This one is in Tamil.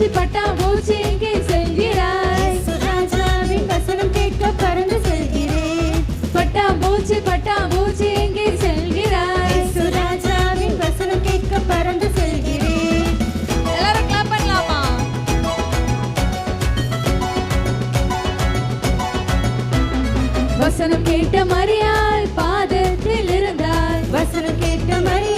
பட்டாம்பூச்சி எங்கே செல்கிறாய்? ராஜாவின் வசனம் கேட்க பறந்து செல்கிறேன். பட்டாம்பூச்சி பட்டாம்பூச்சி எங்கே செல்கிறாய்? ராஜாவின் வசனம் கேட்க பறந்து செல்கிறேன். எல்லாரும் கிளாப் பண்ணலாமா? வசனம் கேட்ட மரியாள் பாதத்தில் இருந்தாய். வசனம் கேட்ட மரியாள்